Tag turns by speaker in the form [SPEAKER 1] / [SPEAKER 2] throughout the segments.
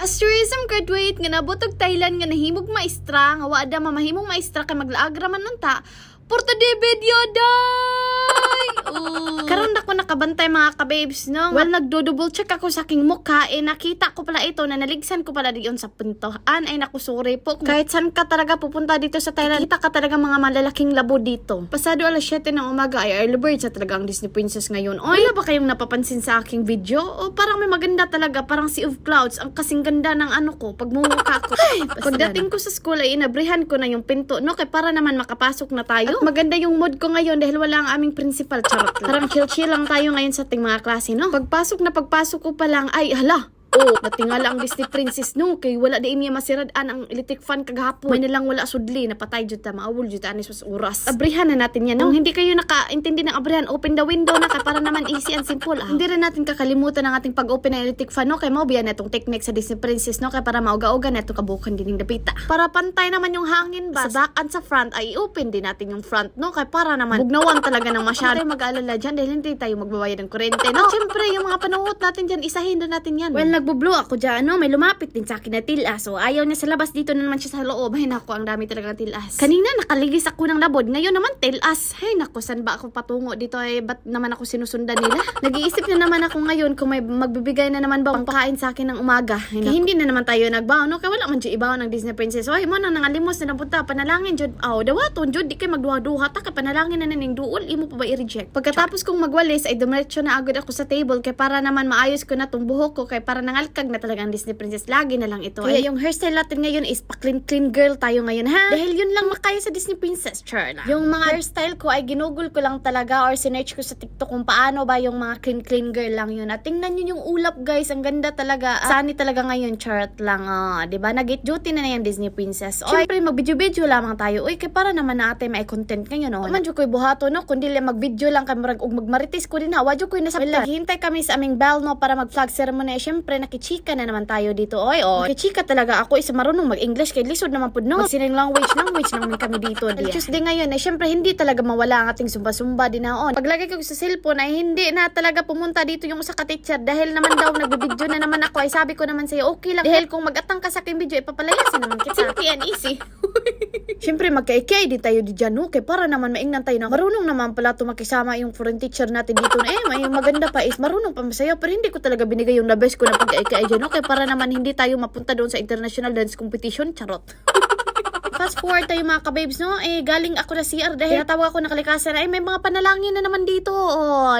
[SPEAKER 1] As tourism graduate nga nabutog Thailand nga nahimog maestra nga wa da mamahimong maestra kay maglaagra man nunta. Porto de video day! Karon na ko nakabantay mga kababes, no? Well, nagdo-double check ako sa aking mukha, nakita ko pala ito na naligsan ko pala diyon sa pintuan. Ay naku, sorry po. Kahit saan ka talaga pupunta dito sa Thailand, kita ka talaga mga malalaking labo dito. Pasado alas 7 ng umaga ay early bird sa talagang Disney Princess ngayon. O, wala ba kayong napapansin sa aking video? O parang may maganda talaga, parang Sea of Clouds. Ang kasing ganda ng ano ko, pagmumukha ko. Ay, pagdating ko sa school ay inabrihan ko na yung pinto, no? Kaya para naman makapasok na tayo. At maganda yung mood ko ngayon dahil wala ang aming principal. Charot lang. Parang chill-chill lang tayo ngayon sa ating mga klase, no? Pagpasok ko pa lang, ay, hala! Oh, natingala ang Disney Princess no kay wala di niya masirad-an ang electric fan kagahapon. May nalang wala sudli napatay jud ta maawol jud anis was oras. Abrihan na natin yan. Nung hindi kayo nakaintindi ng abrihan, open the window na kay para naman easy and simple. Hindi rin natin kakalimutan ang ating pag-open ng electric fan no kay mao biyan natong technique sa Disney Princess no kay para mauga-uga nato kabukan dining dapita. Para pantay naman yung hangin ba sa back and sa front ay open din natin yung front no kay para naman bugnawan talaga ng masyado. Tayo mag-aalala diyan dahil hindi tayo magbabayad ng kuryente no. Syempre yung mga panuhot natin diyan isahin din natin yan. Well, nagbublo ako dyan, no? May lumapit din sa akin na tilas. So, ayaw niya sa labas, dito na naman siya sa loob. Ay, naku, ang dami talagang tilas. Kanina, nakaligis ako ng labod. Ngayon naman, tilas. Ay, naku, saan ba ako patungo dito? Ay, ba't naman ako sinusundan nila? Nag-iisip na naman ako ngayon kung may magbibigay na naman ba ang pakain sa akin ng umaga. Ay, hindi na naman tayo nagbaw, no? Kaya wala man dyan ibaw ng Disney Princess. Ay, mo na nangalimos na napunta. Panalangin dyan. Aw, dawaton dyan. Di kayo magduha-duha. Taka, panalangin na naning duol. Imo pa ba i-reject? Pagkatapos kong magwalis, ay dumiretso na agad ako sa table. Kaya para naman maayos ko na tong buhok ko. Kaya para nangalkag na talaga Disney Princess, lagi na lang ito. Kaya yung hairstyle natin ngayon is pa-clean girl tayo ngayon, ha? Dahil yun lang makaya sa Disney Princess, Charla. Yung mga hairstyle ko ay ginugol ko lang talaga or sinearch ko sa TikTok kung paano ba yung mga clean girl lang yun. At tingnan nyo yung ulap, guys. Ang ganda talaga. Sani talaga ngayon, chart lang. Diba? Nag-get duty na yung Disney Princess. Siyempre, mag-video lamang tayo. Uy, kaya para naman natin may content ngayon, no? Manjo ko'y buhato, no? Kundi lang mag-video lang kami ug magmarites ko din, ha? Wadyo ko'y nasa hintay kami sa aming bell, no? Para mag-flag ceremony. Siyempre, nakichika na naman tayo dito. Oy, nakichika talaga ako. Isa marunong mag-English. Kay lisod naman po, no? Magsining language namin kami dito. Tuesday ngayon, siyempre, hindi talaga mawala ang ating sumba-sumba din naon. Paglagay ko sa cellphone, ay hindi na talaga pumunta dito yung usa ka teacher. Dahil naman daw, nagbibideo na naman ako. Ay sabi ko naman sa'yo, okay lang. Dahil kung mag-atang ka sa aking video, ipapalayasin naman kita. Simple and easy. Siyempre, magka-ikay di tayo di dyan, okay? Para naman maingnan tayo na marunong naman pala makisama yung foreign teacher natin dito na may maganda pa is marunong pa masaya. Pero hindi ko talaga binigay yung the best ko na pagka-ikay dyan, okay? Para naman hindi tayo mapunta doon sa international dance competition. Charot. Fast forward tayo mga kababes, no? Galing ako na CR dahil natawag ako na kalikasan. May mga panalangin na naman dito.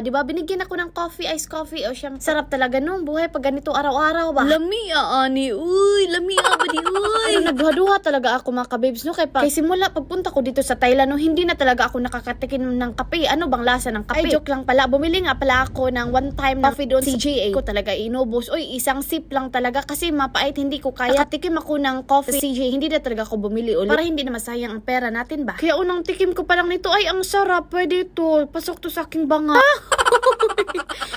[SPEAKER 1] Di ba? Binigyan ako ng iced coffee. Siyang sarap talaga, no? Buhay pag ganito araw-araw ba? Lamia, ani. Uy, lamia ba di, uy. Nagduha-duha talaga ako mga kababes, no? Kaya simula pagpunta ko dito sa Thailand, no? Hindi na talaga ako nakakatikin ng kape. Ano bang lasa ng kape? Ay, joke lang pala. Bumili nga pala ako ng one time na coffee doon sa CJA. Ko talaga inubos. Uy, isang sip lang talaga kasi mapait, hindi ko kaya. Nakatikim ako ng coffee sa CJA. Hindi na talaga ako bumili ulit. Para hindi na masayang ang pera natin ba? Kaya unang tikim ko pa lang nito, ay ang sarap, pwede ito. Pasok to sa aking banga.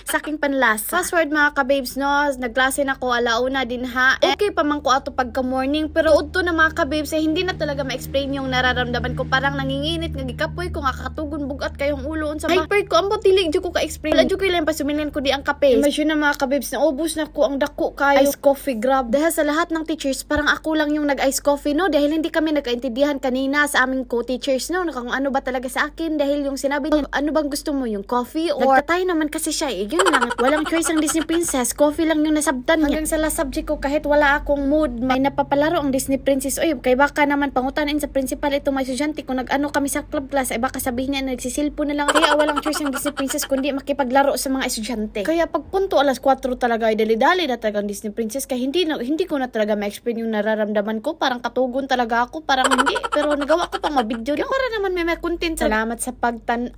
[SPEAKER 1] Sa aking panlasa. Fast forward mga kababes, no? Nagklase na ko, alauna din ha. Okay pa man ko ato pagka morning, pero udto na mga kababes, hindi na talaga ma-explain yung nararamdaman ko. Parang nanginginit, nagikapoy ko, katugon bugat kayong ulo. Sa hyper ko, ang butilig, di ko ka-explain. Wala, di ko lang pasumilin ko di ang kape. Imagine na mga kababes, naubos na ko ang dako kayo. Ice coffee, grab. Dahil sa lahat ng teachers, parang ako lang yung nag-ice coffee, no? Dahil hindi kami nagkaintindihan kanina sa aming co-teachers, no? Kung ano ba talaga sa akin, dahil yung sinabi niya, ano bang gusto mo, yung coffee or nagtatay naman kasi siya, yun lang. Walang choice ang Disney Princess, coffee lang yung nasabtan niya. Hanggang sa last subject ko, kahit wala akong mood, may napapalaro ang Disney Princess. Oy, kay baka naman pangutanin sa principal ito may estudyante kung nag-ano kami sa club class, ay baka sabihin niya nagsisilpo na lang. Kaya walang choice ang Disney Princess kundi makipaglaro sa mga estudyante. Kaya pagpunto alas 4 talaga ay dali-dali na talaga ang Disney Princess, kaya hindi ko na talaga ma-explain yung nararamdaman ko. Parang katugon talaga ako, parang hindi. Pero nagawa ko pang mabidyo, no? Para naman may content. Salamat sa pagtan.